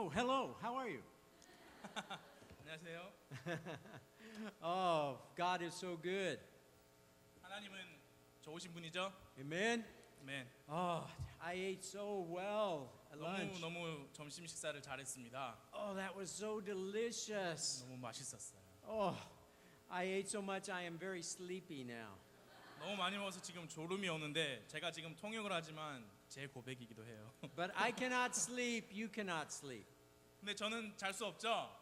Oh, hello. How are you? 안녕하세요. Oh, God is so good. 하나님은 좋으신 분이죠? Amen. 아멘. Oh, I ate so well at lunch. 너무 점심 식사를 잘했습니다. Oh, that was so delicious. 너무 맛있었어요. Oh, I ate so much I am very sleepy now. 너무 많이 먹어서 지금 졸음이 오는데 제가 지금 통역을 하지만 제 고백이기도 해요. But I cannot sleep. You cannot sleep. 근데 저는 잘 수 없죠.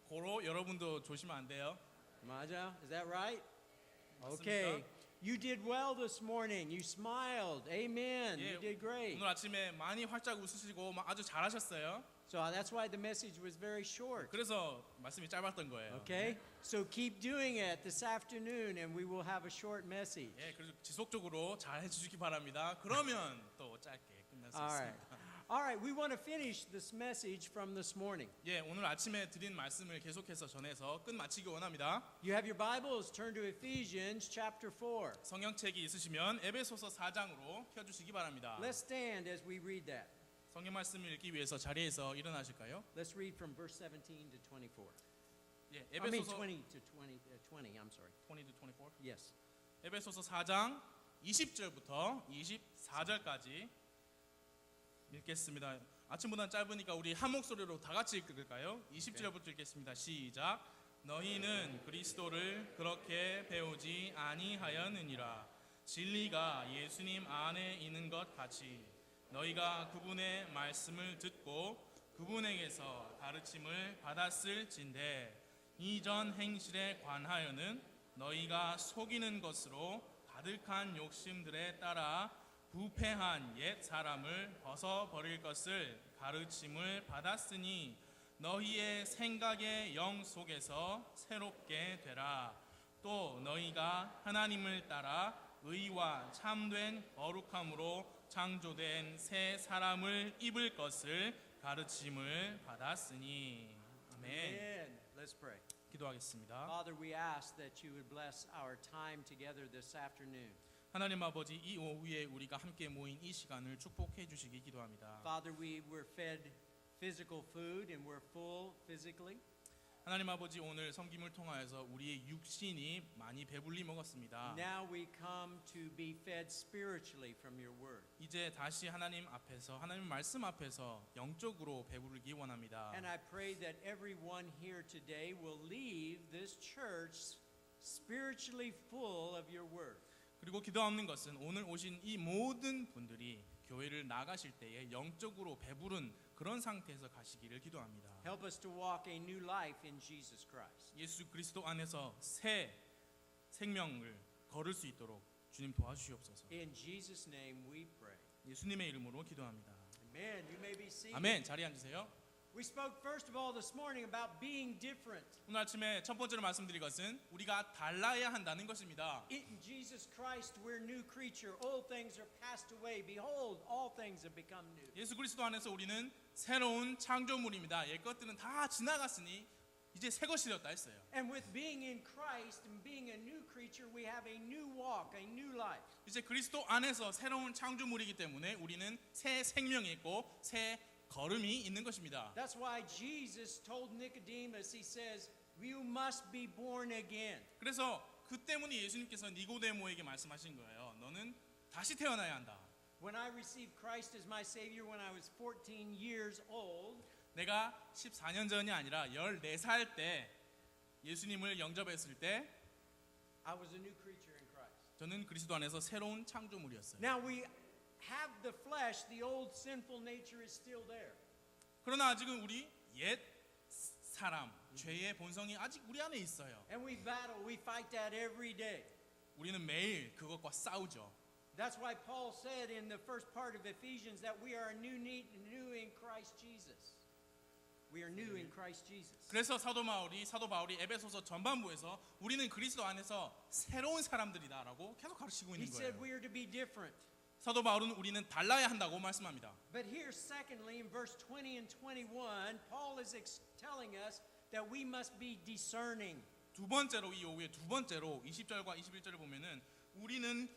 고로 여러분도 조심하면 안 돼요. Maja, is that right? 맞습니까? Okay. You did well this morning. You smiled. Amen. 예, You did great. 오늘 아침에 많이 활짝 웃으시고 아주 잘하셨어요. So that's why the message was very short. 그래서 말씀이 짧았던 거예요. Okay? So keep doing it this afternoon and we will have a short message. 예, 그래서 지속적으로 잘 해주시기 바랍니다. 그러면 또 짧게 끝날 수 All right. 있습니다. All right, we want to finish this message from this morning. 예, 오늘 아침에 드린 말씀을 계속해서 전해서 끝 마치기 원합니다. You have your Bibles, turn to Ephesians chapter 4. 성경책이 있으시면 에베소서 4장으로 펴주시기 바랍니다. Let's stand as we read that. 성경 말씀을 읽기 위해서 자리에서 일어나실까요? Let's read from verse 17 to 24. 예, I mean 에베소서 20 to 20, I'm sorry. 20 to 24. Yes. 에베소서 4장 20절부터 24절까지 읽겠습니다. 아침보다는 짧으니까 우리 한 목소리로 다 같이 읽을까요? 20절부터 읽겠습니다. 시작. 너희는 그리스도를 그렇게 배우지 아니하였느니라. 진리가 예수님 안에 있는 것 같이 너희가 그분의 말씀을 듣고 그분에게서 가르침을 받았을진대 이전 행실에 관하여는 너희가 속이는 것으로 가득한 욕심들에 따라 부패한 옛 사람을 벗어버릴 것을 가르침을 받았으니 너희의 생각의 영 속에서 새롭게 되라. 또 너희가 하나님을 따라 의와 참된 거룩함으로 창조된 새 사람을 입을 것을 가르침을 받았으니. 아멘. Amen. Let's pray. 기도하겠습니다. Father, we ask that you would bless our time together this afternoon. 하나님 아버지, 이 오후에 우리가 함께 모인 이 시간을 축복해 주시기 기도합니다. Father, we were fed physical food and we're full physically. 하나님 아버지, 오늘 섬김을 통하여서 우리의 육신이 많이 배불리 먹었습니다. Now we come to be fed spiritually from your word. 이제 다시 하나님 앞에서, 하나님 말씀 앞에서 영적으로 배부르기 원합니다. And I pray that everyone here today will leave this church spiritually full of your word. 그리고 기도하는 것은 오늘 오신 이 모든 분들이 교회를 나가실 때에 영적으로 배부른 그런 상태에서 가시기를 기도합니다. Help us to walk a new life in Jesus Christ. 예수 그리스도 안에서 새 생명을 걸을 수 있도록 주님 도와주시옵소서. In Jesus' name we pray. 예수님의 이름으로 기도합니다. Amen. You may be seated. 아멘. 자리에 앉으세요. We spoke first of all this morning about being different. 오늘 아침에 첫 번째로 말씀드릴 것은 우리가 달라야 한다는 것입니다. In Jesus Christ we're new creature. Old things are passed away. Behold, all things have become new. 예수 그리스도 안에서 우리는 새로운 창조물입니다. 옛 것들은 다 지나갔으니 이제 새 것이 되었다 했어요. And with being in Christ and being a new creature, we have a new walk, a new life. 이제 그리스도 안에서 새로운 창조물이기 때문에 우리는 새 생명이 있고 새 걸음이 있는 것입니다. That's why Jesus told Nicodemus, he says, you must be born again. 그래서 그 때문에 예수님께서 니고데모에게 말씀하신 거예요. 너는 다시 태어나야 한다. When I received Christ as my Savior when I was 14 years old, 내가 14년 전이 아니라 14살 때 예수님을 영접했을 때 I was a new creature in Christ. 저는 그리스도 안에서 새로운 창조물이었어요. Now we have the flesh, the old sinful nature is still there. 그러나 아직은 우리 옛 사람, 죄의 본성이 아직 우리 안에 있어요. And we battle, we fight that every day. 우리는 매일 그것과 싸우죠. That's why Paul said in the first part of Ephesians that we are new in Christ Jesus. We are new in Christ Jesus. 그래서 사도 바울이 에베소서 전반부에서 우리는 그리스도 안에서 새로운 사람들이다라고 계속 가르치고 He 있는 said 거예요. we are to be different. 사도 바울은 우리는 달라야 한다고 말씀합니다. But here, secondly, in verse 20 and 21, Paul is telling us that we must be discerning. 두 번째로 이 오후에 두 번째로 20절과 21절을 보면은 우리는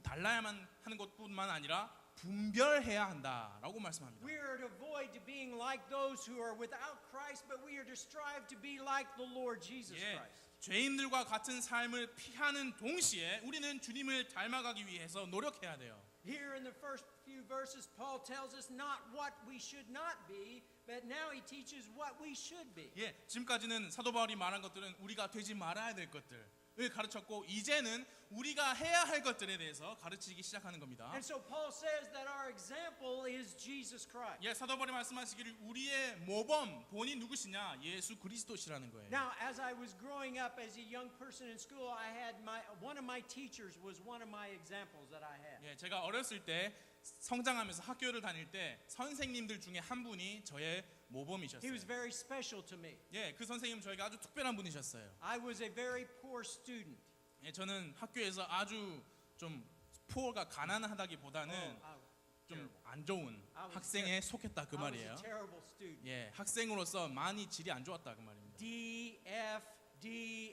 달라야만 하는 것뿐만 아니라 분별해야 한다라고 말씀합니다. We are to avoid to being like those who are without Christ, but we are to strive to be like the Lord Jesus 예, Christ. 죄인들과 같은 삶을 피하는 동시에 우리는 주님을 닮아가기 위해서 노력해야 돼요. Here in the first few verses, Paul tells us not what we should not be, but now he teaches what we should be. 예, 지금까지는 사도 바울이 말한 것들은 우리가 되지 말아야 될 것들을 가르쳤고 이제는 우리가 해야 할 것들에 대해서 가르치기 시작하는 겁니다. And so Paul says that our example is Jesus Christ. 예, 사도 바울이 말씀하시기를 우리의 모범 본이 누구시냐? 예수 그리스도시라는 거예요. Now, as I was growing up as a young person in school, I had one of my teachers was one of my examples that I had. 예, 제가 어렸을 때 성장하면서 학교를 다닐 때 선생님들 중에 한 분이 저의 He 모범이셨어요. was very special to me. 예, 그 선생님 저에게 아주 특별한 분이셨어요. I was a very poor student. 예, 저는 학교에서 아주 좀 포가 가난하다기보다는 좀 안 좋은 학생에 속했다 그 I was 말이에요. a terrible student. 예, 학생으로서 많이 질이 안 좋았다 그 말입니다. D,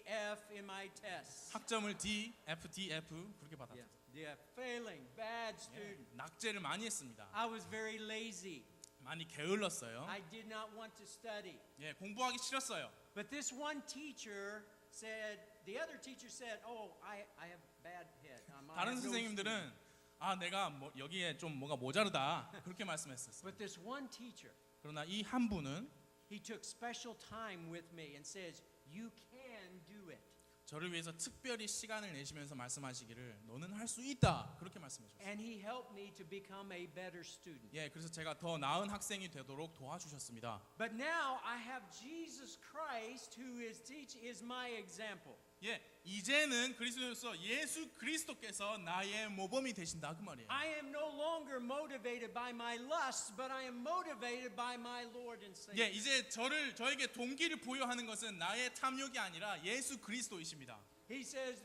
F in my tests. 학점을 D, F, D, F 그렇게 받았어요. Yeah, failing, bad 예, student. 낙제를 많이 했습니다. I was very lazy. 많이 게을렀어요. I did not want to study. 예, 공부하기 싫었어요. But this one teacher said, the other teacher said, "Oh, I have bad head." 다른 선생님들은 아 내가 뭐 여기에 좀 뭐가 모자르다 그렇게 말씀했었어요. But this one teacher, 그러나 이 한 분은 he took special time with me and says, "You can do it." 저를 위해서 특별히 시간을 내시면서 말씀하시기를 너는 할 수 있다 그렇게 말씀하셨어요. And he helped me to become a better student. 예, 그래서 제가 더 나은 학생이 되도록 도와주셨습니다. But now I have Jesus Christ who is my example. 예, 이제는 그리스도로서 예수 그리스도께서 나의 모범이 되신다 그 말이에요. I am no longer motivated by my lusts, but I am motivated by my Lord and Savior. 예, 이제 저에게 동기를 부여하는 것은 나의 탐욕이 아니라 예수 그리스도이십니다.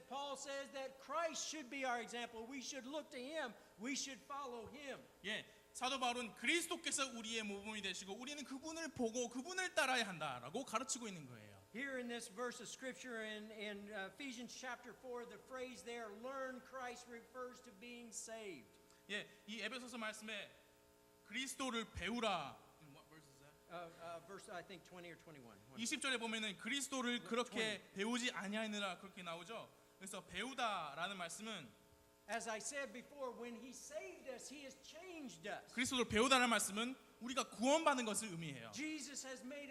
Paul says that Christ should be our example. We should look to Him. We should follow Him. 예, 사도 바울은 그리스도께서 우리의 모범이 되시고 우리는 그분을 보고 그분을 따라야 한다라고 가르치고 있는 거예요. Here in this verse of scripture in Ephesians chapter 4, the phrase there, learn Christ, refers to being saved. 예, 이 에베소서 말씀에 그리스도를 배우라. What verse is that? Verse I think 20 or 21. 20절에 보면은 그리스도를 그렇게 배우지 아니하느라 그렇게 나오죠. 그래서 배우다라는 말씀은 As I said before, when He saved us, He has changed us. 그리스도를 배우다라는 말씀은 우리가 구원받는 것을 의미해요. Jesus has made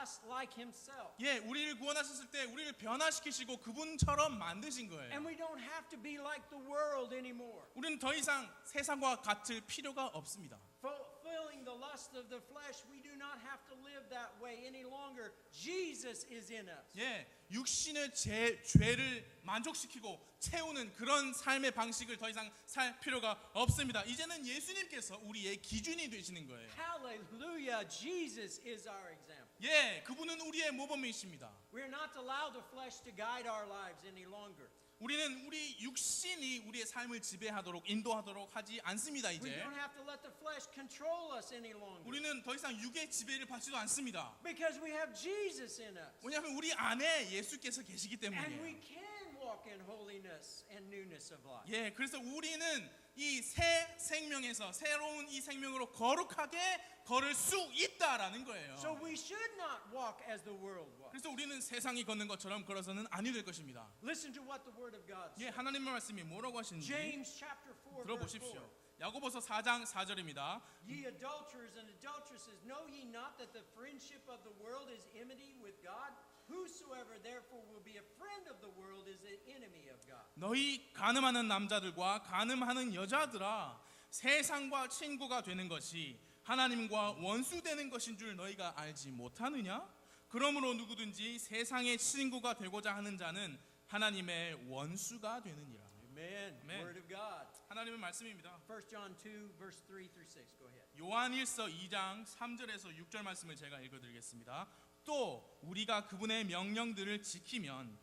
us like Himself. 예, 우리를 구원하셨을 때 우리를 변화시키시고 그분처럼 만드신 거예요. And we don't have to be like the world anymore. 우리는 더 이상 세상과 같을 필요가 없습니다. Fulfilling the lust of the flesh, we do not have to live that way any longer. Jesus is in us. 예, 육신의 죄를 만족시키고 채우는 그런 삶의 방식을 더 이상 살 필요가 없습니다. 이제는 예수님께서 우리의 기준이 되시는 거예요. Hallelujah, Jesus is our example. 예, 그분은 우리의 모범이십니다. We're not to allow the flesh to guide our lives any longer. 우리는 우리 육신이 우리의 삶을 지배하도록 인도하도록 하지 않습니다. We 이제 don't have to let the flesh control us any longer. 우리는 더 이상 육의 지배를 받지도 않습니다. Because we have Jesus in us. 왜냐하면 우리 안에 예수께서 계시기 And we 때문이에요. can walk in holiness and newness of life. 예, 그래서 우리는 이 새 생명에서 새로운 이 생명으로 거룩하게 걸을 수 있다라는 거예요. So we should not walk as the world walks. 그래서 우리는 세상이 걷는 것처럼 걸어서는 아니 될 것입니다. Listen to what the Word of God 예, says. 하나님의 말씀이 뭐라고 하시는지 James chapter 4 verse 4. 들어보십시오. 야고보서 4장 4절입니다. Ye adulterers and adulteresses, know ye not that the friendship of the world is enmity with God? Whosoever therefore will be a friend of the world is an enemy of God. 너희 간음하는 남자들과 간음하는 여자들아 세상과 친구가 되는 것이 하나님과 원수되는 것인 줄 너희가 알지 못하느냐? 그러므로 누구든지 세상의 친구가 되고자 하는 자는 하나님의 원수가 되느니라. Amen. Amen. Word of God. 하나님의 말씀입니다. 1 John 2 verse 3 through 6. Go ahead. 요한일서 2장 3절에서 6절 말씀을 제가 읽어드리겠습니다. 또 우리가 그분의 명령들을 지키면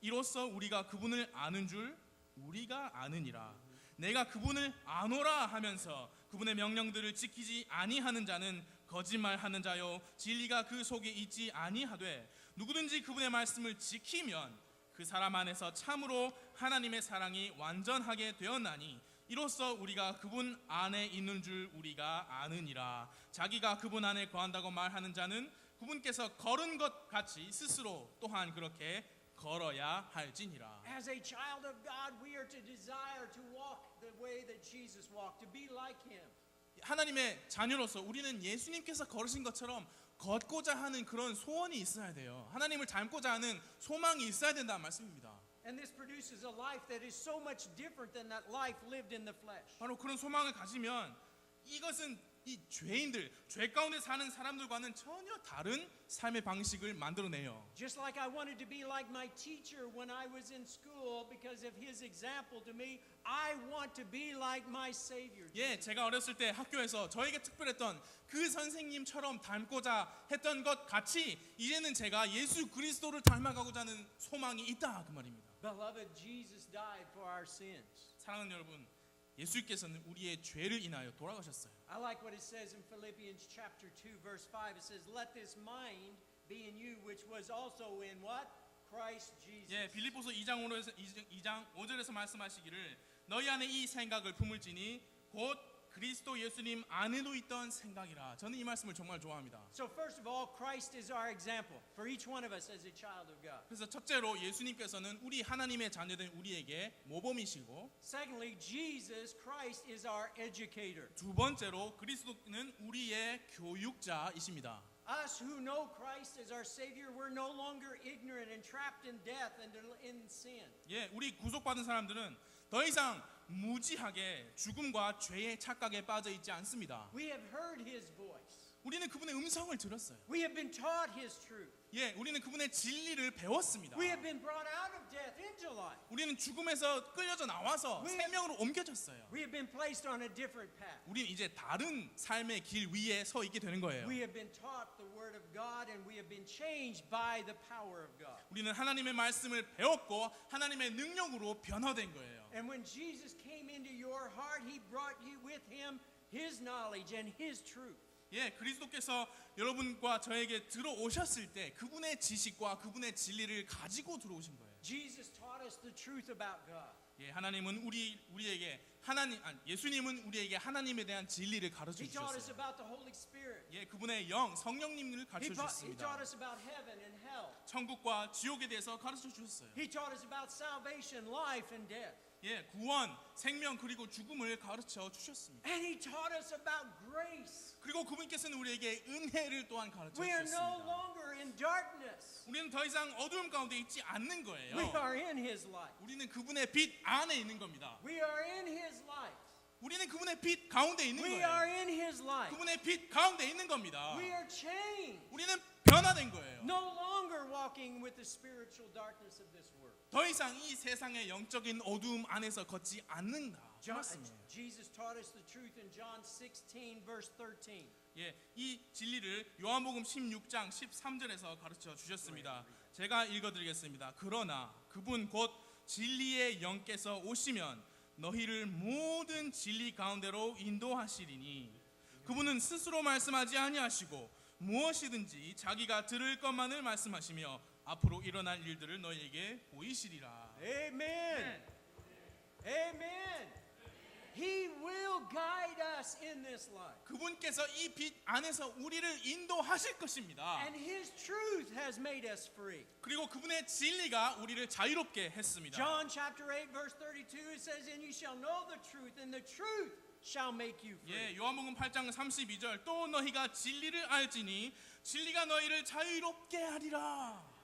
이로써 우리가 그분을 아는 줄 우리가 아느니라. 내가 그분을 아노라 하면서 그분의 명령들을 지키지 아니하는 자는 거짓말하는 자요 진리가 그 속에 있지 아니하되 누구든지 그분의 말씀을 지키면 그 사람 안에서 참으로 하나님의 사랑이 완전하게 되었나니 이로써 우리가 그분 안에 있는 줄 우리가 아느니라. 자기가 그분 안에 거한다고 말하는 자는 그분께서 걸은 것 같이 스스로 또한 그렇게 걸어야 할지니라. As a child of God, we are to desire to walk the way that Jesus walked, to be like him. 하나님의 자녀로서 우리는 예수님께서 걸으신 것처럼 걷고자 하는 그런 소원이 있어야 돼요. 하나님을 닮고자 하는 소망이 있어야 된다는 말씀입니다. And this produces a life that is so much different than that life lived in the flesh. 바로 그런 소망을 가지면 이것은 이 죄인들, 죄 가운데 사는 사람들과는 전혀 다른 삶의 방식을 만들어내요. Just like I wanted to be like my teacher when I was in school because of his example to me, I want to be like my Savior. 예, 제가 어렸을 때 학교에서 저에게 특별했던 그 선생님처럼 닮고자 했던 것 같이 이제는 제가 예수 그리스도를 닮아가고자 하는 소망이 있다 그 말입니다. Beloved, Jesus died for our sins. 사랑하는 여러분, 예수께서는 우리의 죄를 인하여 돌아가셨어요. I like what it says in Philippians chapter 2 verse 5. It says, "Let this mind be in you which was also in what? Christ Jesus." 예, 빌립보서 2장 5절에서 말씀하시기를 너희 안에 이 생각을 품을지니 곧 그리스도 예수님 안에도 있던 생각이라. 저는 이 말씀을 정말 좋아합니다. So first of all, Christ is our example for each one of us as a child of God. 그래서 첫째로 예수님께서는 우리 하나님의 자녀된 우리에게 모범이시고, Secondly, Jesus Christ is our educator. 두 번째로 그리스도는 우리의 교육자이십니다. Us who know Christ as our Savior, we're no longer ignorant and trapped in death and in sin. 예, 우리 구속받은 사람들은 더 이상 무지하게 죽음과 죄의 착각에 빠져 있지 않습니다. We have heard His voice. 우리는 그분의 음성을 들었어요. We have been taught His truth. 예, 우리는 그분의 진리를 배웠습니다. We have been brought out of death into life. 우리는 죽음에서 끌려져 나와서 생명으로 옮겨졌어요. We have been placed on a different path. 우리는 이제 다른 삶의 길 위에 서 있게 되는 거예요. We have been taught the Word of God and we have been changed by the power of God. 우리는 하나님의 말씀을 배웠고 하나님의 능력으로 변화된 거예요. And when Jesus came into your heart, He brought you with Him His knowledge and His truth. 예, 그리스도께서 여러분과 저에게 들어오셨을 때 그분의 지식과 그분의 진리를 가지고 들어오신 거예요. Jesus taught us the truth about God. 예, 하나님은 우리에게 예수님은 우리에게 하나님에 대한 진리를 가르쳐 He taught us 주셨어요. about the Holy Spirit. 예, 그분의 영 성령님을 가르쳐 He taught 주셨습니다. us about heaven and hell. 천국과 지옥에 대해서 가르쳐 주셨어요. He taught us about salvation, life, and death. 예, 구원, 생명 그리고 죽음을 가르쳐 주셨습니다. And He taught us about grace. 그리고 그분께서는 우리에게 은혜를 또한 가르쳐 We are no 주셨습니다. longer in darkness. 우리는 더 이상 어두움 가운데 있지 않는 We 거예요. are in His light. 우리는 그분의 빛 안에 있는 겁니다. We are in His light. 우리는 그분의 빛 가운데 있는 We are 거예요. in His light. 그분의 빛 가운데 있는 겁니다. We are changed. 우리는 변화된 거예요. No longer walking with the spiritual darkness of this world. 더 이상 이 세상의 영적인 어두움 안에서 걷지 않는다. Jesus taught us the truth in John 16 verse 13. 예, 이 진리를 요한복음 16장 13절에서 가르쳐 주셨습니다. 제가 읽어드리겠습니다. 그러나 그분 곧 진리의 영께서 오시면 너희를 모든 진리 가운데로 인도하시리니 그분은 스스로 말씀하지 아니하시고 무엇이든지 자기가 들을 것만을 말씀하시며 앞으로 일어날 일들을 너희에게 보이시리라. Amen. Amen. He will guide us in this life. 그분께서 이 빛 안에서 우리를 인도하실 것입니다. And His truth has made us free. 그리고 그분의 진리가 우리를 자유롭게 했습니다. John chapter 8 verse 32 it says, "And you shall know the truth, and the truth shall make you free." 예, 요한복음 8장 32절 또 너희가 진리를 알지니 진리가 너희를 자유롭게 하리라.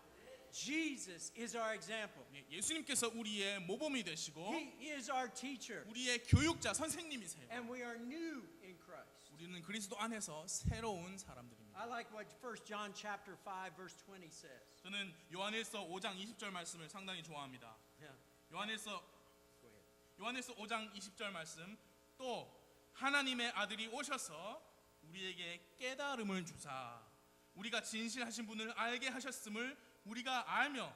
Jesus is our example. 예, 예수님께서 우리의 모범이 되시고 He is our teacher. 우리의 교육자 선생님이세요. And we are new in Christ. 우리는 그리스도 안에서 새로운 사람들입니다. I like what 1 John chapter 5 verse 20 says. 저는 요한일서 5장 20절 말씀을 상당히 좋아합니다. Yeah. 요한일서 Go ahead. 5장 20절 말씀 또 하나님의 아들이 오셔서 우리에게 깨달음을 주사 우리가 진실하신 분을 알게 하셨음을 우리가 알며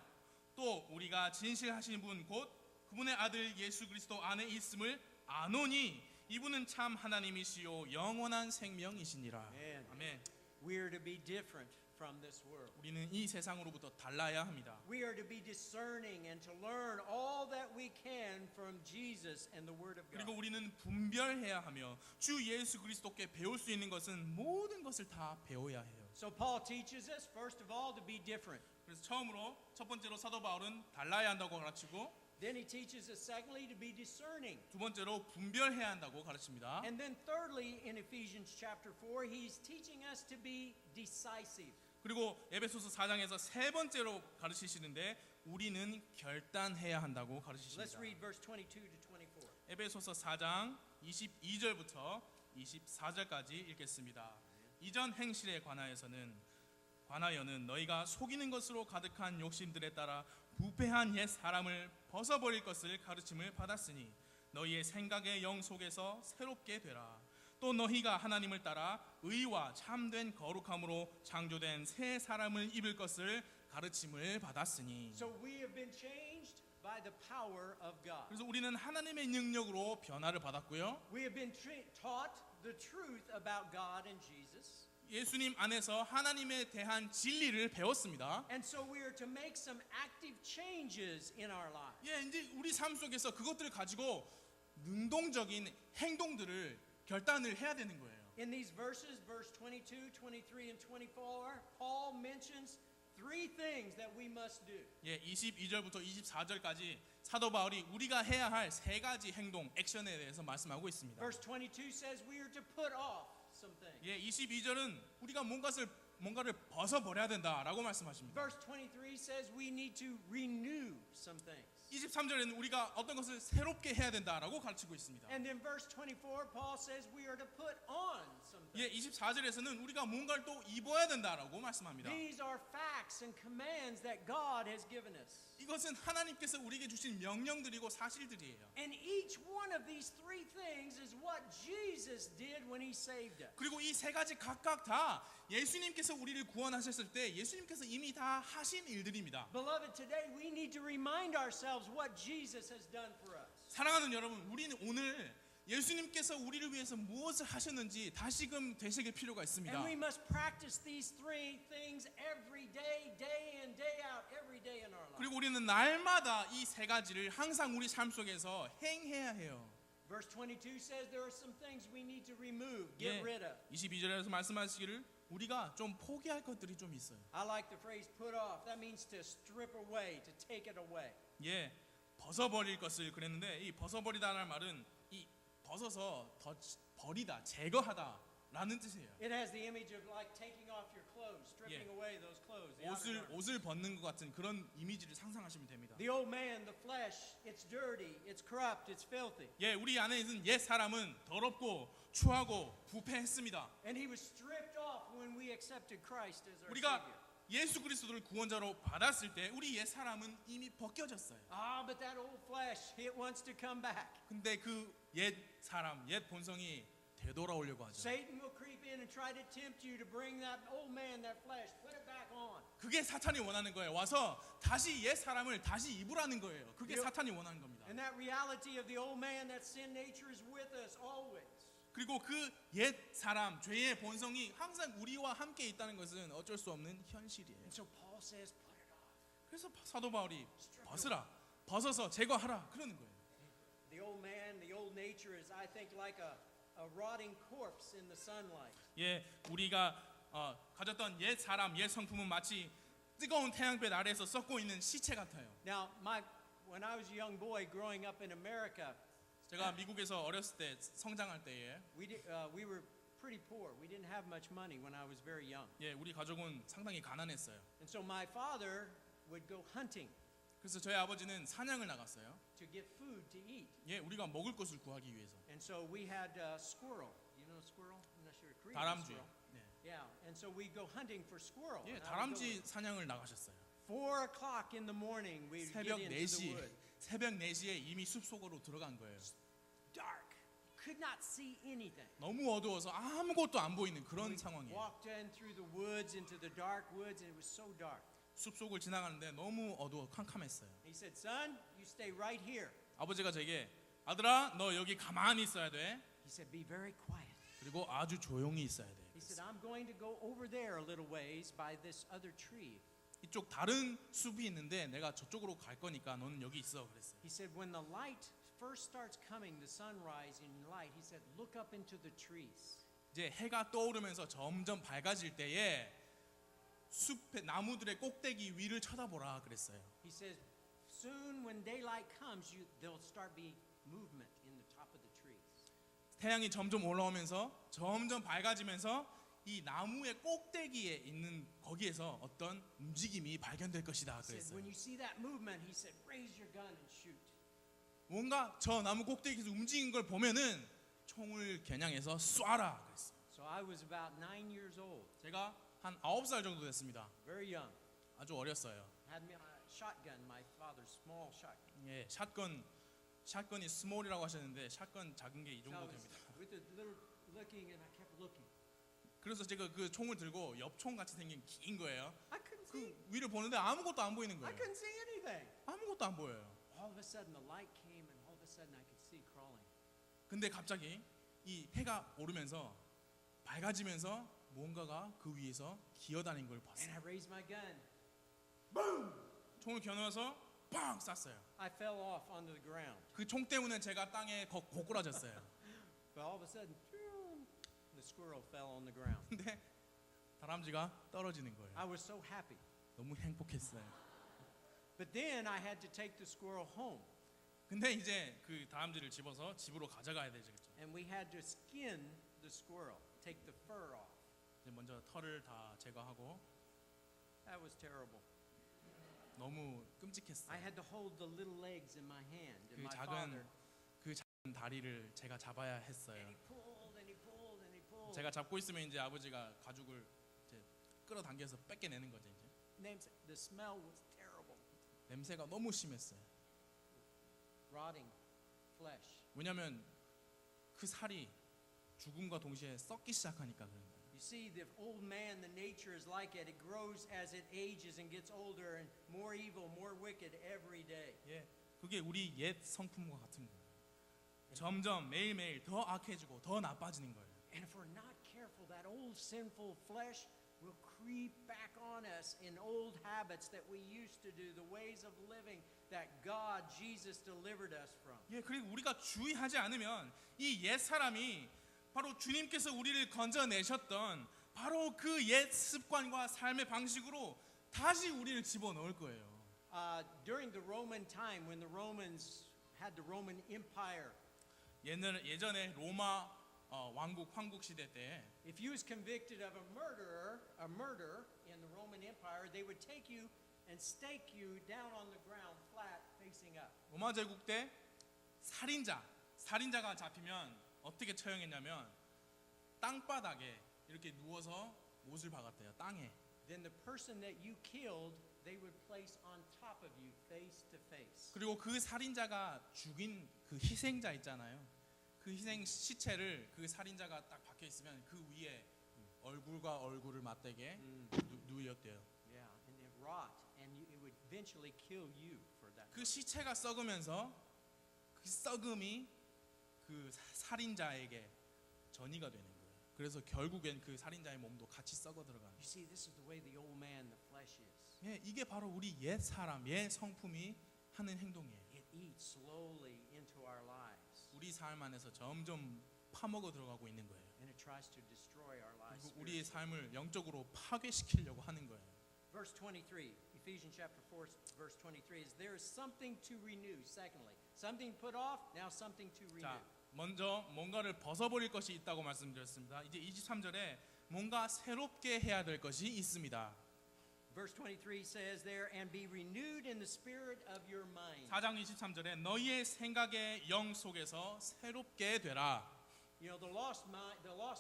또 우리가 진실하신 분 곧 그분의 아들 예수 그리스도 안에 있음을 아노니 이분은 참 하나님이시요 영원한 생명이시니라. Amen. 아멘. We are to be different from this world. 우리는 이 세상으로부터 달라야 합니다. We are to be discerning and to learn all that we can from Jesus and the Word of 그리고 God. 우리는 분별해야 하며 주 예수 그리스도께 배울 수 있는 것은 모든 것을 다 배워야 해요. So Paul teaches us, first of all, to be different. 그래서 처음으로 첫 번째로 사도 바울은 달라야 한다고 가르치고 Then he teaches us, secondly, to be discerning. 두 번째로 분별해야 한다고 가르칩니다. And then thirdly, in Ephesians chapter 4, he's teaching us to be decisive. 그리고 에베소서 4장에서 세 번째로 가르치시는데 우리는 결단해야 한다고 Let's 가르치십니다. read verse 22 to 24. 에베소서 4장 22절부터 24절까지 읽겠습니다. 이전 행실에 관하여는 너희가 속이는 것으로 가득한 욕심들에 따라 부패한 옛 사람을 벗어버릴 것을 가르침을 받았으니 너희의 생각의 영 속에서 새롭게 되라. 또 너희가 하나님을 따라 의와 참된 거룩함으로 창조된 새 사람을 입을 것을 가르침을 받았으니. So we have been changed by the power of God. 그래서 우리는 하나님의 능력으로 변화를 받았고요. We have been taught the truth about God and Jesus. 예수님 안에서 하나님에 대한 진리를 배웠습니다. And so we are to make some active changes in our lives. 예, 이제 우리 삶 속에서 그것들을 가지고 능동적인 행동들을 결단을 해야 되는 거예요. In these verses, verse 22, 23, and 24, Paul mentions three things that we must do. 예, 22절부터 24절까지 사도 바울이 우리가 해야 할 세 가지 행동, 액션에 대해서 말씀하고 있습니다. Verse 22 says we are to put off some things. 예, 22절은 우리가 뭔가를 벗어버려야 된다라고 말씀하십니다. Verse 23 says we need to renew some things. 23절에는 우리가 어떤 것을 새롭게 해야 된다라고 가르치고 있습니다. And then verse 24, Paul says we are to put on some 예, things. 24절에서는 우리가 뭔가를 또 입어야 된다라고 말씀합니다. These are facts and commands that God has given us. 이것은 하나님께서 우리에게 주신 명령들이고 사실들이에요. And each one of these three things is what Jesus did when he saved us. 그리고 이 세 가지 각각 다 예수님께서 우리를 구원하셨을 때 예수님께서 이미 다 하신 일들입니다. Beloved, today we need to remind ourselves what Jesus has done for us. 사랑하는 여러분, 우리는 오늘 예수님께서 우리를 위해서 무엇을 하셨는지 다시금 되새길 필요가 있습니다. And we must practice these three things every day, day in, day out, every day in our life. 그리고 우리는 날마다 이 세 가지를 항상 우리 삶 속에서 행해야 해요. Verse 22 says there are some things we need to remove, get rid of. 22절에서 말씀하시기를 우리가 좀 포기할 것들이 좀 있어요. I like the phrase put off. That means to strip away, to take it away. 예, 벗어버릴 것을 그랬는데 이 벗어버리다라는 말은 이 벗어서 버리다, 제거하다라는 뜻이에요. It has the image of like taking off your clothes, stripping away those clothes. the outer garment. 옷을 벗는 것 같은 그런 이미지를 상상하시면 됩니다. The old man, the flesh, it's dirty, it's corrupt, it's filthy. 예, 우리 안에 있는 옛 사람은 더럽고 추하고 부패했습니다. And he was stripped off when we accepted Christ as our 우리가 Savior. 예수 그리스도를 구원자로 받았을 때 우리 옛 사람은 이미 벗겨졌어요. Ah, but that old flesh, it wants to come back. 근데 그 옛 사람, 옛 본성이 되돌아오려고 하죠. Satan will creep in and try to tempt you to bring that old man, that flesh, put it back on. 그게 사탄이 원하는 거예요. 와서 다시 옛 사람을 다시 입으라는 거예요. 그게 요- 사탄이 원하는 겁니다. And that reality of the old man, that sin nature is with us always. 그리고 그 옛 사람, 죄의 본성이 항상 우리와 함께 있다는 것은 어쩔 수 없는 현실이에요. And so Paul says, put it off. 그래서 사도 바울이 벗어서 제거하라 그러는 거예요. The old man, the old nature is, I think, like a rotting corpse in the sunlight. 예, 우리가 가졌던 옛 사람, 옛 성품은 마치 뜨거운 태양빛 아래에서 썩고 있는 시체 같아요. Now, when I was a young boy growing up in America, 제가 미국에서 어렸을 때 성장할 때에 we were pretty poor. We didn't have much money when I was very young. 예, 우리 가족은 상당히 가난했어요. And so my father would go hunting 그래서 저희 아버지는 사냥을 나갔어요. to get food to eat. 예, 우리가 먹을 것을 구하기 위해서. And so we had squirrel. You know squirrel? I'm not sure. Korean 다람쥐. squirrel. 네. Yeah. And so we'd go hunting for squirrel. 예, And I would go 다람쥐 사냥을 나가셨어요. 4 o'clock in the morning, we'd get 새벽 into the 4시, wood. 새벽 4시에 이미 숲속으로 들어간 거예요. Dark. Could not see anything. 너무 어두워서 아무것도 안 보이는 그런 We 상황이에요. walked in through the woods into the dark woods, and it was so dark. 숲속을 지나가는데 너무 어두워 캄캄했어요. He said, "Son, you stay right here." 아버지가 제게 아들아 너 여기 가만히 있어야 돼. He said, "Be very quiet." 그리고 아주 조용히 있어야 돼. He He said, I'm going to go over there a little ways by this other tree. 이쪽 다른 숲이 있는데 내가 저쪽으로 갈 거니까 너는 여기 있어 그랬어요. He said, when the light first starts coming, the sunrise in light, he said, look up into the trees. 이제 해가 떠오르면서 점점 밝아질 때에 숲의 나무들의 꼭대기 위를 쳐다보라 그랬어요. He says, soon when daylight comes, there'll start be movement in the top of the trees. 태양이 점점 올라오면서 점점 밝아지면서 이 나무의 꼭대기에 있는 거기에서 어떤 움직임이 발견될 것이다 He said, 그랬어요. when you see that movement, he said, raise your gun and shoot. 뭔가 저 나무 꼭대기에서 움직인 걸 보면은 총을 겨냥해서 쏴라 그랬어요. So I was about 9 years old, 제가 한 9살 정도 됐습니다. very young. 아주 어렸어요. Had me a shotgun, my father's small shotgun. 예, 샷건이 스몰이라고 하셨는데 샷건 작은 게 이 So I 정도 was 됩니다. with the little looking, and I kept looking. 그래서 제가 그 총을 들고 엽총 같이 생긴 긴 거예요. I couldn't see. 그 위를 보는데 아무것도 안 보이는 I 거예요. couldn't see anything. 아무것도 안 보여요. All of a sudden, the light came, and all of a sudden, I could see crawling. 근데 갑자기 이 해가 오르면서 밝아지면서 뭔가가 그 위에서 기어다닌 걸 And 봤어요. I raised my gun. 총을 겨누어서 빵 쐈어요. I fell off onto the ground. 그 총 때문에 제가 땅에 고꾸라졌어요. But all of a sudden, the squirrel fell on the ground. 근데 다람쥐가 떨어지는 거예요. I was so happy. 너무 행복했어요. But then I had to take the squirrel home, 근데 이제 그 다람쥐를 집어서 집으로 가져가야 되겠죠. and we had to skin the squirrel, take the fur off. 이제 먼저 털을 다 제거하고 That was terrible. 너무 I 끔찍했어요. had to hold the little legs in my hand, and 그 my father. 작은 다리를 제가 잡아야 했어요. And he pulled, and he pulled, and he pulled. 제가 잡고 있으면 이제 아버지가 가죽을 이제 끌어당겨서 뺏겨내는 거죠. 이제 The smell was terrible. 냄새가 너무 심했어요. Rotting flesh. 왜냐하면 그 살이 죽음과 동시에 썩기 시작하니까 그런 거예요. You see, the old man, the nature is like it. It grows as it ages and gets older, and more evil, more wicked every day. 예, 그게 우리 옛 성품과 같은 거예요. 점점 매일매일 더 악해지고 더 나빠지는 거예요. And if we're not careful, that old sinful flesh will creep back on us in old habits that we used to do, the ways of living that God, Jesus, delivered us from. 예, 그리고 우리가 주의하지 않으면 이 옛 사람이 바로 주님께서 우리를 건져내셨던 바로 그 옛 습관과 삶의 방식으로 다시 우리를 집어넣을 거예요. During the Roman time, when the Romans had the Roman Empire, 예전에 로마 황국 시대 때 if you was convicted of a murder in the Roman Empire, they would take you and stake you down on the ground flat facing up. 로마 제국 때 살인자가 잡히면 어떻게 처형했냐면 땅바닥에 이렇게 누워서 못을 박았대요. 땅에. Then the person that you killed, they would place on top of you face to face. 그리고 그 살인자가 죽인 그 희생자 있잖아요. 그 희생 시체를 그 살인자가 딱 박혀 있으면 그 위에 얼굴과 얼굴을 맞대게 누였대요. Yeah, and it rot, and it would eventually kill you for that. 그 시체가 썩으면서 그 썩음이 그 살인자에게 전이가 되는 거예요. 그래서 결국엔 그 살인자의 몸도 같이 썩어 들어가는 You see, this is the way the old man, the flesh is. 거예요. 예, 이게 바로 우리 옛 사람, 옛 성품이 하는 행동이에요. It eats slowly into our lives, 우리 삶 안에서 점점 파먹어 들어가고 있는 거예요. and it tries to destroy our lives. 그리고 우리의 spiritually. 삶을 영적으로 파괴시키려고 하는 거예요. Verse 23, Ephesians chapter 4, verse 23 is there is something to renew. Secondly, something put off, now something to renew. 자, 먼저 뭔가를 벗어버릴 것이 있다고 말씀드렸습니다. 이제 23절에 뭔가 새롭게 해야 될 것이 있습니다. Verse 23 says there, and be renewed in the spirit of your mind. 4장 23절에 너희의 생각의 영 속에서 새롭게 되라. You know, the lost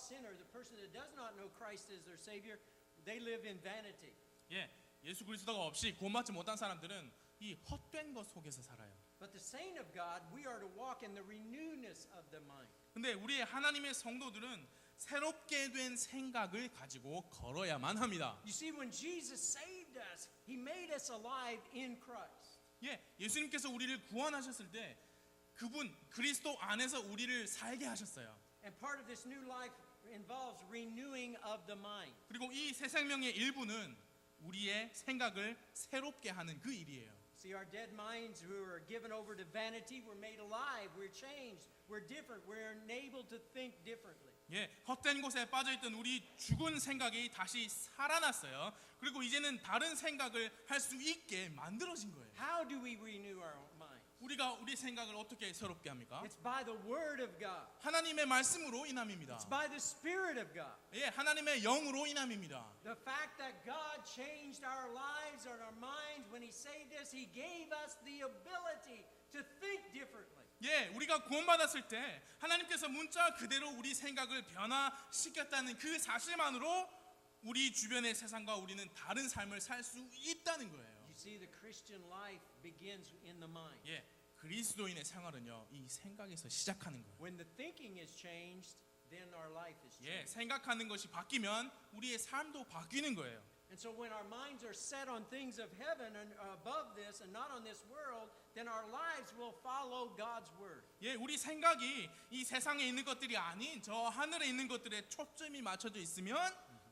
sinner, the person that does not know Christ as their Savior, they live in vanity. 예, 예수 그리스도가 없이 구원받지 못한 사람들은 이 헛된 것 속에서 살아요. But the saint of God, we are to walk in the renewness of the mind. 근데 우리 하나님의 성도들은 새롭게 된 생각을 가지고 걸어야만 합니다. You see, when Jesus saved us, He made us alive in Christ. 예, 예수님께서 우리를 구원하셨을 때 그분 그리스도 안에서 우리를 살게 하셨어요. And part of this new life involves renewing of the mind. 그리고 이 새 생명의 일부는 우리의 생각을 새롭게 하는 그 일이에요. See, our dead minds who are given over to vanity, we're made alive, we're changed, we're different, we're enabled to think differently. 예, 헛된 곳에 빠져있던 우리 죽은 생각이 다시 살아났어요. 그리고 이제는 다른 생각을 할 수 있게 만들어진 거예요. How do we renew our minds? 우리가 우리 생각을 어떻게 새롭게 합니까? It's by the Word of God. 하나님의 말씀으로 인함입니다. It's by the Spirit of God. 예, 하나님의 영으로 인함입니다. The fact that God changed our lives and our minds when He saved us, He gave us the ability to think differently. 예, 우리가 구원받았을 때 하나님께서 문자 그대로 우리 생각을 변화시켰다는 그 사실만으로 우리 주변의 세상과 우리는 다른 삶을 살 수 있다는 거예요. You see, the Christian life begins in the mind. 예, 그리스도인의 생활은요, 이 생각에서 시작하는 거예요. When the thinking is changed, then our life is 예, changed. 생각하는 것이 바뀌면 우리의 삶도 바뀌는 거예요. And so when our minds are set on things of heaven and above this and not on this world, then our lives will follow God's word. 예, 우리 생각이 이 세상에 있는 것들이 아닌 저 하늘에 있는 것들에 초점이 맞춰져 있으면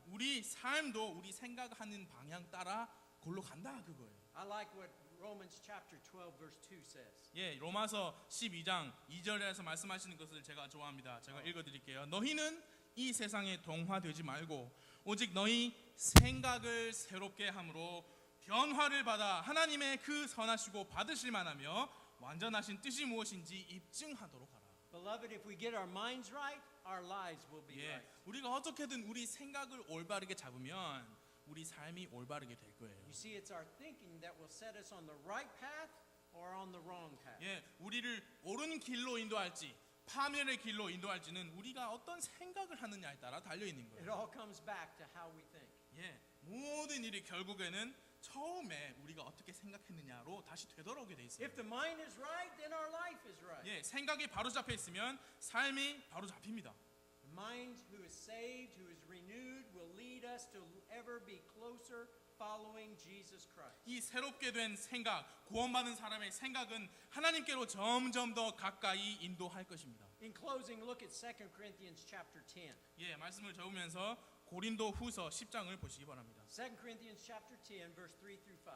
우리 삶도 우리 생각하는 방향 따라 골로 간다 그거예요. I like what Romans chapter 12 verse 2 says. 예, 로마서 12장 2절에서 말씀하시는 것을 제가 좋아합니다. 제가 읽어드릴게요. 너희는 이 세상에 동화되지 말고 오직 너희 생각을 새롭게 함으로 변화를 받아 하나님의 그 선하시고 받으실 만하며 완전하신 뜻이 무엇인지 입증하도록 하라. Beloved, if we get our minds right, our lives will be 예, right. 우리가 어떻게든 우리 생각을 올바르게 잡으면 우리 삶이 올바르게 될 거예요. You see, it's our thinking that will set us on the right path or on the wrong path. 예, 우리를 옳은 길로 인도할지 파멸의 길로 인도할지는 우리가 어떤 생각을 하느냐에 따라 달려 있는 It 거예요. all comes back to how we think. 예, 모든 일이 결국에는 처음에 우리가 어떻게 생각했느냐로 다시 되돌아오게 돼 있어요. If the mind is right, then our life is right. 예, 생각이 바로 잡혀 있으면 삶이 바로 잡힙니다. The mind who is saved, who is renewed, will lead us to ever be closer following Jesus Christ. 이 새롭게 된 생각, 구원받은 사람의 생각은 하나님께로 점점 더 가까이 인도할 것입니다. In closing, look at 2 Corinthians chapter 10. 예, 말씀을 적으면서 고린도 후서 10장을 보시기 바랍니다. 2 Corinthians chapter 10, verse 3 through 5.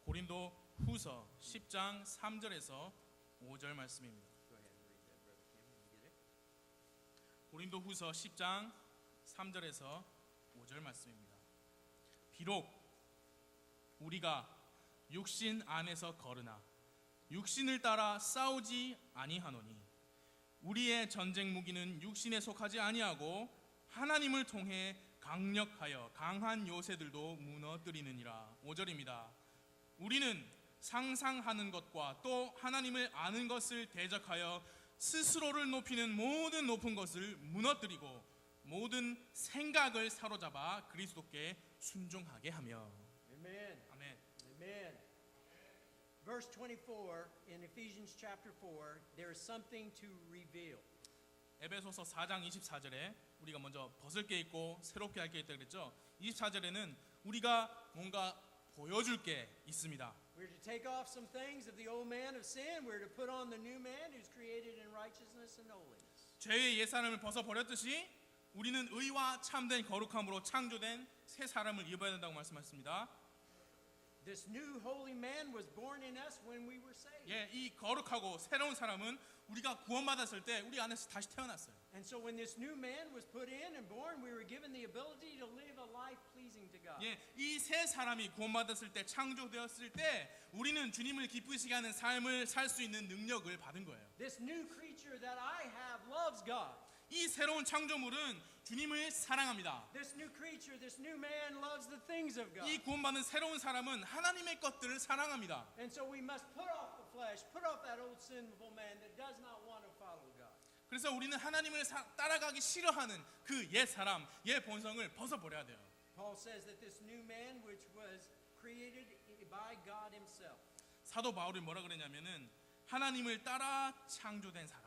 고린도 후서 10장 3절에서 5절 말씀입니다. Go ahead and read that, Brother Kim, when you get it. 고린도 후서 10장 3절에서 5절 말씀입니다. 비록 우리가 육신 안에서 거르나 육신을 따라 싸우지 아니하노니 우리의 전쟁 무기는 육신에 속하지 아니하고 하나님을 통해 강력하여 강한 요새들도 무너뜨리느니라. 5절입니다. 우리는 상상하는 것과 또 하나님을 아는 것을 대적하여 스스로를 높이는 모든 높은 것을 무너뜨리고 모든 생각을 사로잡아 그리스도께 순종하게 하며. Amen. 아멘. Amen. Verse 24 in Ephesians chapter 4, there is something to reveal. 에베소서 4장 24절에 우리가 먼저 벗을 게 있고 새롭게 할 게 있다 그랬죠. 24절에는 우리가 뭔가 보여줄 게 있습니다. We're to take off some things of the old man of sin. We're to put on the new man who's created in righteousness and holiness. 죄의 옛사람을 벗어버렸듯이 우리는 의와 참된 거룩함으로 창조된 새 사람을 입어야 된다고 말씀하셨습니다. This new holy man was born in us when we were saved. 예, 이 거룩하고 새로운 사람은 우리가 구원받았을 때 우리 안에서 다시 태어났어요. And so when this new man was put in and born, we were given the ability to live a life pleasing to God. 예, 이 새 사람이 구원받았을 때 창조되었을 때 우리는 주님을 기쁘시게 하는 삶을 살 수 있는 능력을 받은 거예요. This new creature that I have loves God. 이 새로운 창조물은 주님을 사랑합니다. This new creature, this new man loves the things of God. 이 구원받은 새로운 사람은 하나님의 것들을 사랑합니다. And so we must put off the flesh, put off that old sinful man that does not want to follow God. 그래서 우리는 하나님을 따라가기 싫어하는 그 옛 사람, 옛 본성을 벗어버려야 돼요. Paul says that this new man which was created by God himself. 사도 바울이 뭐라 그랬냐면은 하나님을 따라 창조된 사람,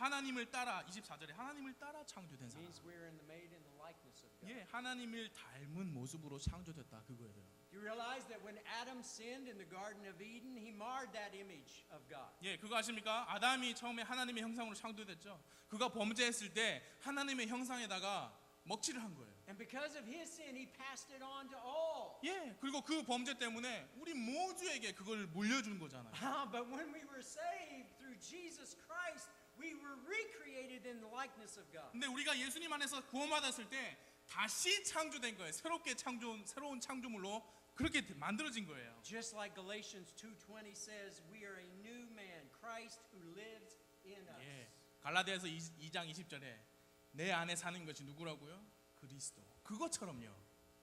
하나님을 따라 24절에 하나님을 따라 창조된 It 사람. means we're made in the likeness of God. 예, 하나님을 닮은 모습으로 창조됐다 그거예요. Do you realize that when Adam sinned in the Garden of Eden, he marred that image of God? 예, 그거 아십니까? 아담이 처음에 하나님의 형상으로 창조됐죠. 그가 범죄했을 때 하나님의 형상에다가 먹칠을 한 거예요. And because of his sin, he passed it on to all. 예, 그리고 그 범죄 때문에 우리 모두에게 그걸 물려준 거잖아요. But when we were saved through Jesus Christ, we were recreated in the likeness of God. 근데 우리가 예수님 안에서 구원받았을 때 다시 창조된 거예요. 새로운 창조물로 그렇게 만들어진 거예요. Just like Galatians 2:20 says, we are a new man, Christ who lives in us. 예, 갈라디아서 2장 20절에 내 안에 사는 것이 누구라고요? 그리스도. 그것처럼요.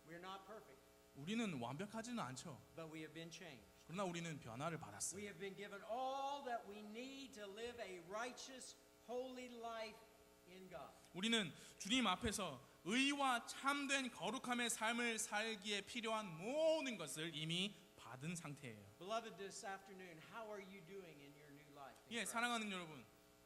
We're not perfect, 우리는 완벽하지는 않죠. but we have been changed. 그러나 우리는 변화를 We 받았어요. have been given all that we need to live a righteous, holy life in God. 우리는 주님 앞에서 의와 참된 거룩함의 삶을 살기에 필요한 모든 것을 이미 받은 상태예요. Beloved, this afternoon, how are you doing in your new life? in 예, Christ? 사랑하는 여러분,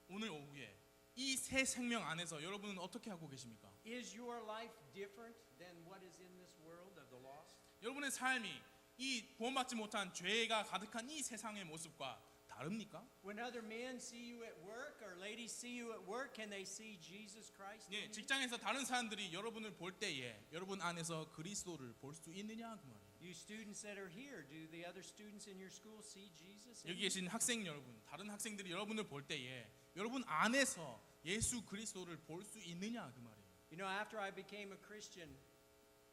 오늘 오후에 이 새 생명 안에서 여러분은 어떻게 하고 계십니까? Is your life different than what is in this world of the lost? 여러분의 삶이 이 구원받지 못한 죄가 가득한 이 세상의 모습과 다릅니까? When other men see you at work or ladies see you at work, can they see Jesus Christ? 예, in you? 직장에서 다른 사람들이 여러분을 볼 때에 여러분 안에서 그리스도를 볼 수 있느냐 그 말이에요. You students that are here, do the other students in your school see Jesus? in 여기 you? 계신 학생 여러분, 다른 학생들이 여러분을 볼 때에 여러분 안에서 예수 그리스도를 볼 수 있느냐 그 말이에요. You know, after I became a Christian,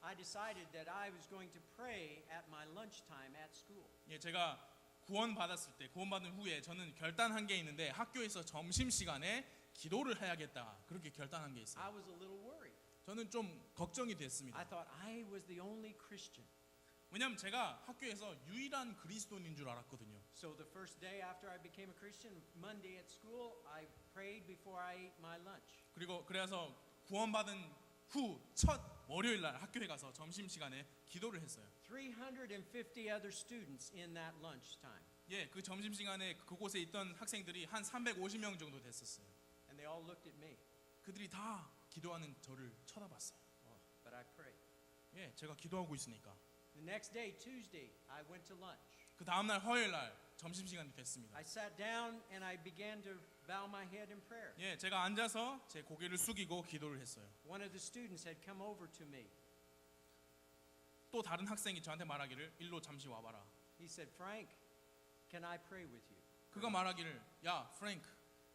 I decided that I was going to pray at my lunchtime at school. 예, 제가 구원받았을 때, 구원받은 후에 저는 결단한 게 있는데 학교에서 점심 시간에 기도를 해야겠다 그렇게 결단한 게 I 있어요. was a little worried. 저는 좀 걱정이 I 됐습니다. thought I was the only Christian. 왜냐하면 제가 학교에서 유일한 그리스도인인 줄 알았거든요. So the first day after I became a Christian, Monday at school, I prayed before I ate my lunch. 그래서 구원받은 후 첫 월요일 날 학교에 가서 점심 시간에 기도를 했어요. 350 other students in that lunchtime, 예, 그 점심 시간에 그곳에 있던 학생들이 한 350명 정도 됐었어요. and they all looked at me. 그들이 다 기도하는 저를 쳐다봤어요. But I prayed. 예, 제가 기도하고 있으니까. The next day, Tuesday, I went to lunch. 그 다음 날 화요일 날 점심 시간이 됐습니다. I sat down and I began to bow my head in prayer. 예, 제가 앉아서 제 고개를 숙이고 기도를 했어요. One of the students had come over to me. 또 다른 학생이 저한테 말하기를 일로 잠시 와봐라. He said, Frank, can I pray with you? 그가 말하기를 야 프랭크,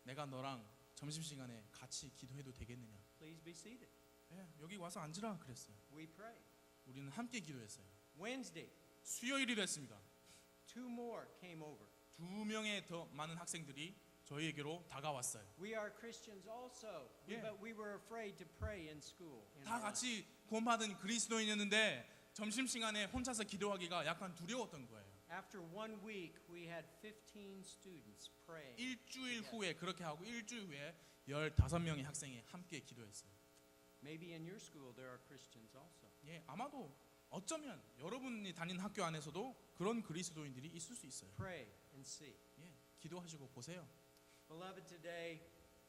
내가 너랑 점심 시간에 같이 기도해도 되겠느냐? Please be seated. 예, 여기 와서 앉으라 그랬어요. We prayed. 우리는 함께 기도했어요. Wednesday, 수요일이 됐습니다. 2 more came over. 2명의 더 많은 학생들이 저희에게로 다가왔어요. We are Christians also, Yeah. but we were afraid to pray in school. in 다 our lunch. 같이 구원받은 그리스도인이었는데 점심 시간에 혼자서 기도하기가 약간 두려웠던 거예요. After 1 week, we had 15 students praying. 일주일 후에 그렇게 하고 일주일 후에 15명의 학생이 함께 기도했어요. Maybe in your school there are Christians also. 예, 아마도 어쩌면 여러분이 다니는 학교 안에서도 그런 그리스도인들이 있을 수 있어요. Pray and see. 예, 기도하시고 보세요. Beloved, today,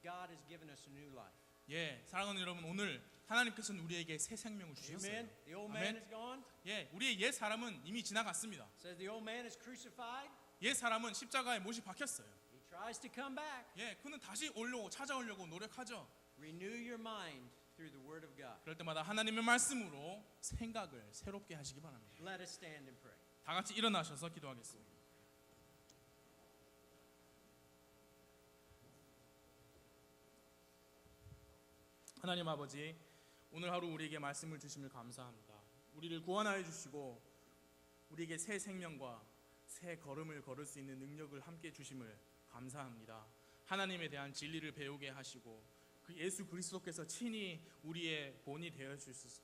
God has given us a new life. 예, 사랑하는 여러분, 오늘 하나님께서는 우리에게 새 생명을 주셨어요. Amen. The old Amen. man is gone. 예, 우리의 옛 사람은 이미 지나갔습니다. Says the old man is crucified. 옛 사람은 십자가에 못이 박혔어요. He tries to come back. 예, 그는 다시 찾아오려고 노력하죠. Renew your mind through the Word of God. 그럴 때마다 하나님의 말씀으로 생각을 새롭게 하시기 바랍니다. Let us stand and pray. 다 같이 일어나셔서 기도하겠습니다. 하나님 아버지, 오늘 하루 우리에게 말씀을 주심을 감사합니다. 우리를 구원하여 주시고 우리에게 새 생명과 새 걸음을 걸을 수 있는 능력을 함께 주심을 감사합니다. 하나님에 대한 진리를 배우게 하시고 그 예수 그리스도께서 친히 우리의 본이 되어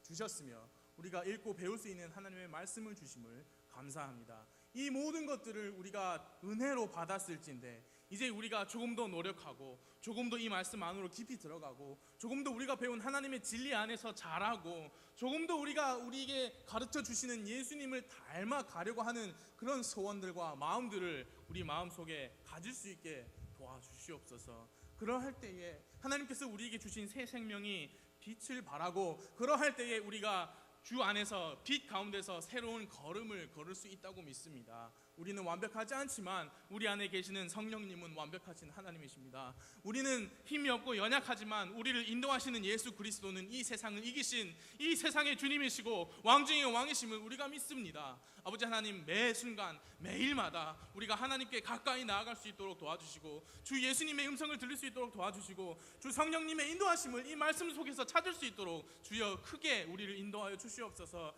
주셨으며 우리가 읽고 배울 수 있는 하나님의 말씀을 주심을 감사합니다. 이 모든 것들을 우리가 은혜로 받았을진데 이제 우리가 조금 더 노력하고 조금 더 이 말씀 안으로 깊이 들어가고 조금 더 우리가 배운 하나님의 진리 안에서 자라고 조금 더 우리가 우리에게 가르쳐 주시는 예수님을 닮아 가려고 하는 그런 소원들과 마음들을 우리 마음속에 가질 수 있게 도와주시옵소서. 그러할 때에 하나님께서 우리에게 주신 새 생명이 빛을 발하고, 그러할 때에 우리가 주 안에서 빛 가운데서 새로운 걸음을 걸을 수 있다고 믿습니다. 우리는 완벽하지 않지만 우리 안에 계시는 성령님은 완벽하신 하나님이십니다. 우리는 힘이 없고 연약하지만 우리를 인도하시는 예수 그리스도는 이 세상을 이기신 이 세상의 주님이시고 왕 중의 왕이심을 우리가 믿습니다. 아버지 하나님, 매 순간 매일마다 우리가 하나님께 가까이 나아갈 수 있도록 도와주시고, 주 예수님의 음성을 들릴 수 있도록 도와주시고, 주 성령님의 인도하심을 이 말씀 속에서 찾을 수 있도록 주여 크게 우리를 인도하여 주시옵소서.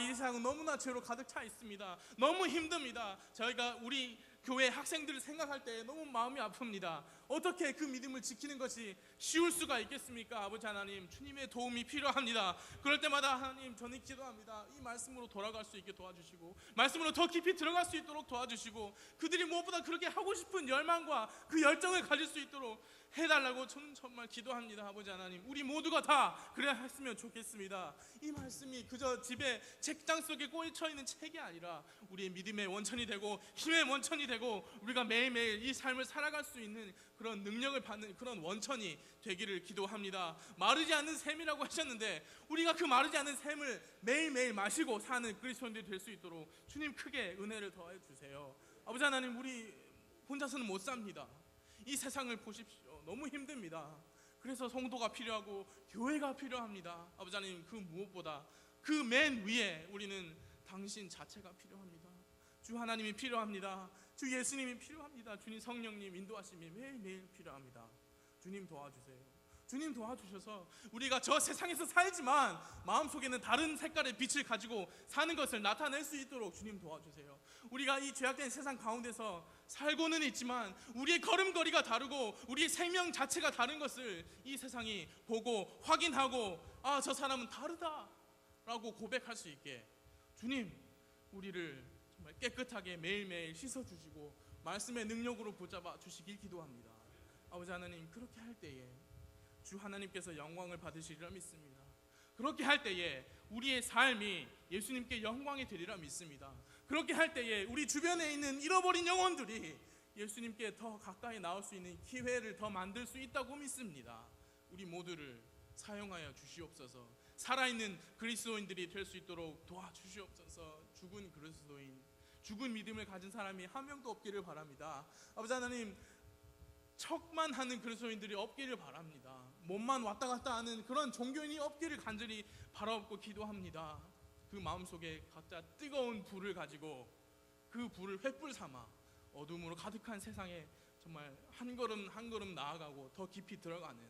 이 세상은 너무나 죄로 가득 차 있습니다. 너무 힘듭니다. 저희가 우리 교회 학생들을 생각할 때 너무 마음이 아픕니다. 어떻게 그 믿음을 지키는 것이 쉬울 수가 있겠습니까? 아버지 하나님, 주님의 도움이 필요합니다. 그럴 때마다 하나님, 저는 기도합니다. 이 말씀으로 돌아갈 수 있게 도와주시고, 말씀으로 더 깊이 들어갈 수 있도록 도와주시고, 그들이 무엇보다 그렇게 하고 싶은 열망과 그 열정을 가질 수 있도록 해달라고 저는 정말 기도합니다. 아버지 하나님, 우리 모두가 다 그래야 했으면 좋겠습니다. 이 말씀이 그저 집에 책장 속에 꽂혀 있는 책이 아니라 우리의 믿음의 원천이 되고 힘의 원천이 되고, 우리가 매일매일 이 삶을 살아갈 수 있는 그런 능력을 받는 그런 원천이 되기를 기도합니다. 마르지 않는 샘이라고 하셨는데, 우리가 그 마르지 않는 샘을 매일매일 마시고 사는 그리스도인들이 될 수 있도록 주님 크게 은혜를 더해 주세요. 아버지 하나님, 우리 혼자서는 못 삽니다. 이 세상을 보십시오. 너무 힘듭니다. 그래서 성도가 필요하고 교회가 필요합니다. 아버지 하나님, 그 무엇보다 그 맨 위에 우리는 당신 자체가 필요합니다. 주 하나님이 필요합니다. 주 예수님이 필요합니다. 주님 성령님 인도하심이 매일매일 필요합니다. 주님 도와주세요. 주님 도와주셔서 우리가 저 세상에서 살지만 마음속에는 다른 색깔의 빛을 가지고 사는 것을 나타낼 수 있도록 주님 도와주세요. 우리가 이 죄악된 세상 가운데서 살고는 있지만 우리의 걸음걸이가 다르고 우리의 생명 자체가 다른 것을 이 세상이 보고 확인하고, 저 사람은 다르다라고 고백할 수 있게 주님, 우리를 정말 깨끗하게 매일매일 씻어주시고 말씀의 능력으로 붙잡아 주시길 기도합니다. 아버지 하나님, 그렇게 할 때에 주 하나님께서 영광을 받으시리라 믿습니다. 그렇게 할 때에 우리의 삶이 예수님께 영광이 되리라 믿습니다. 그렇게 할 때에 우리 주변에 있는 잃어버린 영혼들이 예수님께 더 가까이 나올 수 있는 기회를 더 만들 수 있다고 믿습니다. 우리 모두를 사용하여 주시옵소서. 살아있는 그리스도인들이 될 수 있도록 도와주시옵소서. 죽은 그리스도인, 죽은 믿음을 가진 사람이 한 명도 없기를 바랍니다. 아버지 하나님, 척만 하는 그리스도인들이 없기를 바랍니다. 몸만 왔다 갔다 하는 그런 종교인이 없기를 간절히 바라옵고 기도합니다. 그 마음속에 각자 뜨거운 불을 가지고 그 불을 횃불 삼아 어둠으로 가득한 세상에 정말 한 걸음 한 걸음 나아가고 더 깊이 들어가는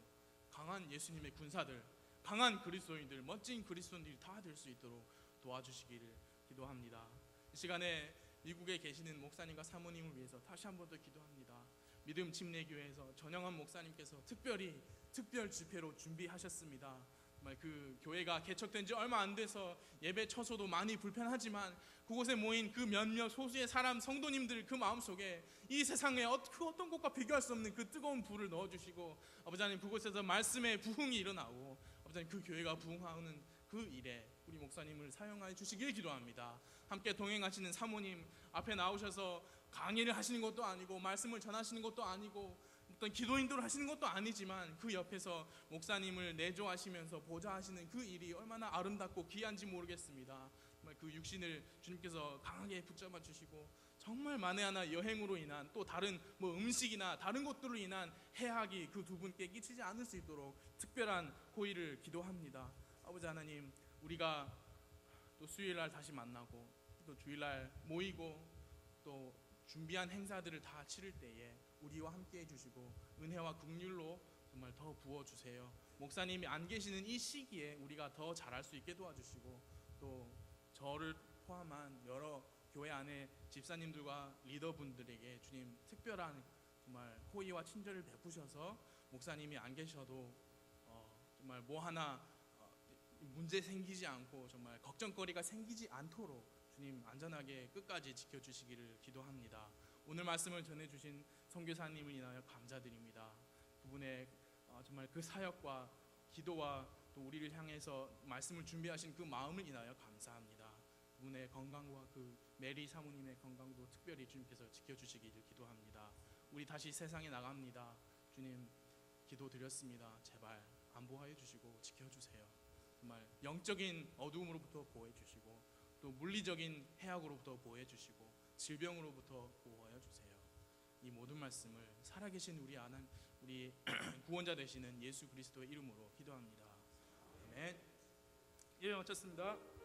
강한 예수님의 군사들, 강한 그리스도인들, 멋진 그리스도인들이 다 될 수 있도록 도와주시기를 기도합니다. 이 시간에 미국에 계시는 목사님과 사모님을 위해서 다시 한 번 더 기도합니다. 믿음 침례교회에서 전영환 목사님께서 특별 집회로 준비하셨습니다. 정말 그 교회가 개척된 지 얼마 안 돼서 예배 처소도 많이 불편하지만 그곳에 모인 그 몇몇 소수의 사람 성도님들 그 마음속에 이 세상의 그 어떤 것과 비교할 수 없는 그 뜨거운 불을 넣어주시고, 아버지 하나님, 그곳에서 말씀의 부흥이 일어나고 아버지 하나님, 그 교회가 부흥하는 그 일에 우리 목사님을 사용하여 주시길 기도합니다. 함께 동행하시는 사모님, 앞에 나오셔서 강의를 하시는 것도 아니고 말씀을 전하시는 것도 아니고 어떤 기도 인도를 하시는 것도 아니지만 그 옆에서 목사님을 내조하시면서 보좌하시는 그 일이 얼마나 아름답고 귀한지 모르겠습니다. 정말 그 육신을 주님께서 강하게 붙잡아 주시고, 정말 만에 하나 여행으로 인한 또 다른 음식이나 다른 것들로 인한 해악이 그 두 분께 끼치지 않을 수 있도록 특별한 호의를 기도합니다. 아버지 하나님, 우리가 또 수요일날 다시 만나고 또 주일날 모이고 또 준비한 행사들을 다 치를 때에 우리와 함께 해주시고 은혜와 긍휼로 정말 더 부어주세요. 목사님이 안 계시는 이 시기에 우리가 더 잘할 수 있게 도와주시고, 또 저를 포함한 여러 교회 안에 집사님들과 리더분들에게 주님 특별한 정말 호의와 친절을 베푸셔서 목사님이 안 계셔도 정말 뭐 하나 문제 생기지 않고 정말 걱정거리가 생기지 않도록 주님 안전하게 끝까지 지켜주시기를 기도합니다. 오늘 말씀을 전해주신 선교사님을 인하여 감사드립니다. 그분의 정말 그 사역과 기도와 또 우리를 향해서 말씀을 준비하신 그 마음을 인하여 감사합니다. 그분의 건강과 그 메리 사모님의 건강도 특별히 주님께서 지켜주시기를 기도합니다. 우리 다시 세상에 나갑니다. 주님, 기도드렸습니다. 제발 안보하여 주시고 지켜주세요. 정말 영적인 어두움으로부터 보호해 주시고 또 물리적인 해악으로부터 보호해 주시고 질병으로부터 보호하여 주세요. 이 모든 말씀을 살아계신 우리 구원자 되시는 예수 그리스도의 이름으로 기도합니다. 아멘. 예배 마쳤습니다.